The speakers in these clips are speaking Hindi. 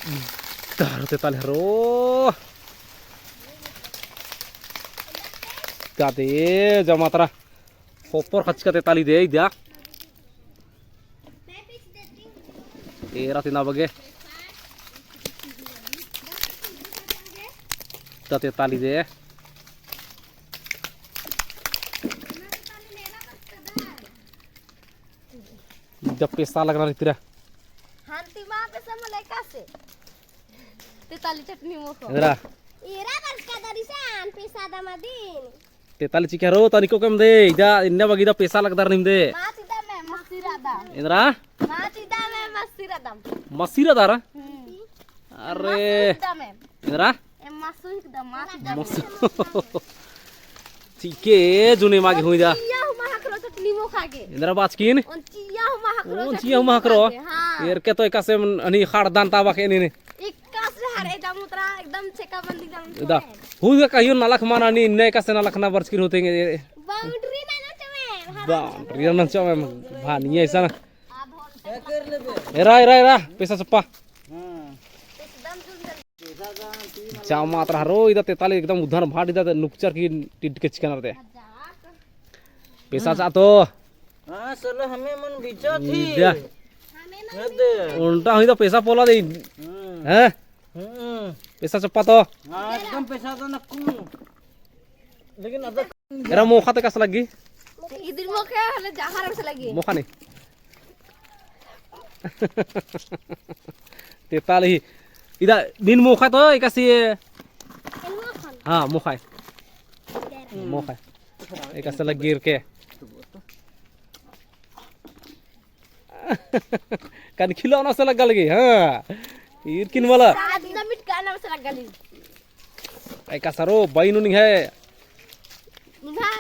Taruh tetali haro. Kade jama tara. Hopor kacka tetali deh dia. Era tina bage. Tetali deh. जब पैसा लग रहा तेरा हांती मां पैसा मलाई कासे तेताली चटनी मोखो इधर एरा बरका दरिसान पैसा दमादीन तेताली चिकारो तनिको कम दे इदा इन्ना बगीदा पैसा लगदा निम दे माचिदा में मस्तीरादा इधर माचिदा में मस्तीरादा मसीरा दारा अरे इधर ए मासु एकदम माचिदा ठीके जुने मागे हुई जा चिया महाकरो चटनी मोखागे इधर बाचकिन चिया महाकरो यार के तो एकासे अनि खाड़ दान ताबा के ने इक्का से हरे जामुत्रा एकदम छेका बंदी जाम इदा हुई कहियो नलख माना नि ने कासे नलख ना बरचकिन होते बाउंड्री ना चमे बाउंड्री ना चमे भानी ऐसा ना एरा पैसा सप्पा जामा मात्र हरो इदा तेताली एकदम उधर भाट इदा नुकचर की टिट के चिकन रहते पैसा चा तो हां चलो हमें मन बिचा थी उल्टा हुई तो पैसा पोला दे हैं पैसा चप्पा तो हां एकदम पैसा तो नक्कू लेकिन अब एरा मोखा ते कस लगी इधर मोखे हले जहार से लगी मोखा नहीं तेताली इदा दिन मोखा तो एकसी हाँ मोखा एकस लगी के kan kilo na sa lagal gi ha irkin wala आदमी मिट गाना से लगली ay kasaro bainu ning hai मुहा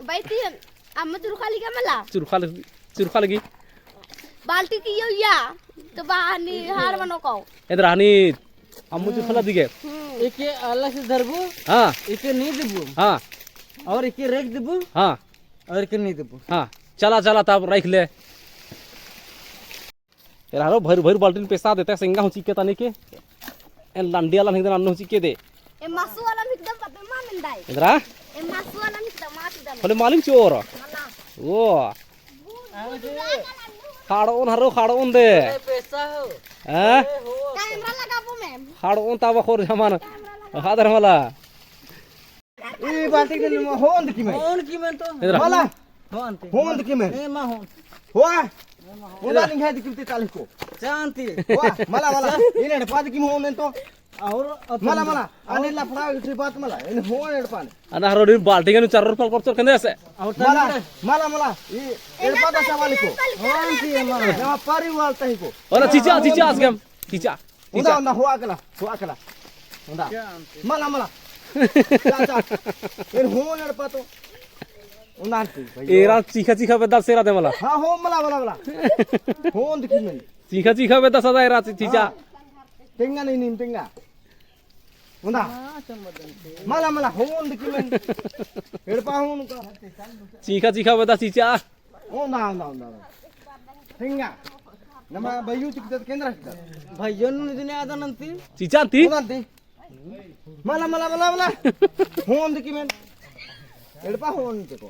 बैठी अम्मा चुरखाली का मला चुरखा lagi बाल्टी की या तो बाहनी हार बनो को इधर हानी अम्मू चुरखा दिगे एके अलग से धरबो हाँ एके नहीं देबो हाँ और एके रख देबो हाँ और एके नहीं देबो हाँ चला तब रख ले यार हारो भर बाल्टी पैसा देते सिंगा हो चिके ताने के एन लंडी वाला नहीं अन्नो चिके दे ए मासु वाला एकदम पते मानन दाई इधर ए मासु वाला एकदम माटी दम बोले मालिक चोर मला ओ खाड़ोन दे पैसा हो हैं कैमरा लगाबो मैम खाड़ोन तावा खोर जमान हादर मला ई बाल्टी के होंद की में तो इधर वाला होंद की में ए मा हो हुआ उदा नहीं है दिखते ताली को शांति हुआ मला इने पाद की होंद तो और मला आने लफड़ा की बात मला इन होंद पान अना हरो दिन बाल्टी के चार पाल करचर कंदे से मला ई एड़ पादा सवाली को शांति मला जमा पारी वालता ही को ओला चीचा आसगम चीचा उदा हुआ कला उदा मला चाचा इन होंद पातो एरा चीखा बेदा सेरा दे मला हां हो मला होंद की में चीखा बेदा सदा एरा चीचा तेंगा नहीं तेंगा उंदा मला होंद की में एड़पा होन का चीखा बेदा चीचा उंदा तेंगा नम बयू चिकत केंद्र भयन दिने आदनंती चीचा ती उंदा मला होंद की में एड़पा होन को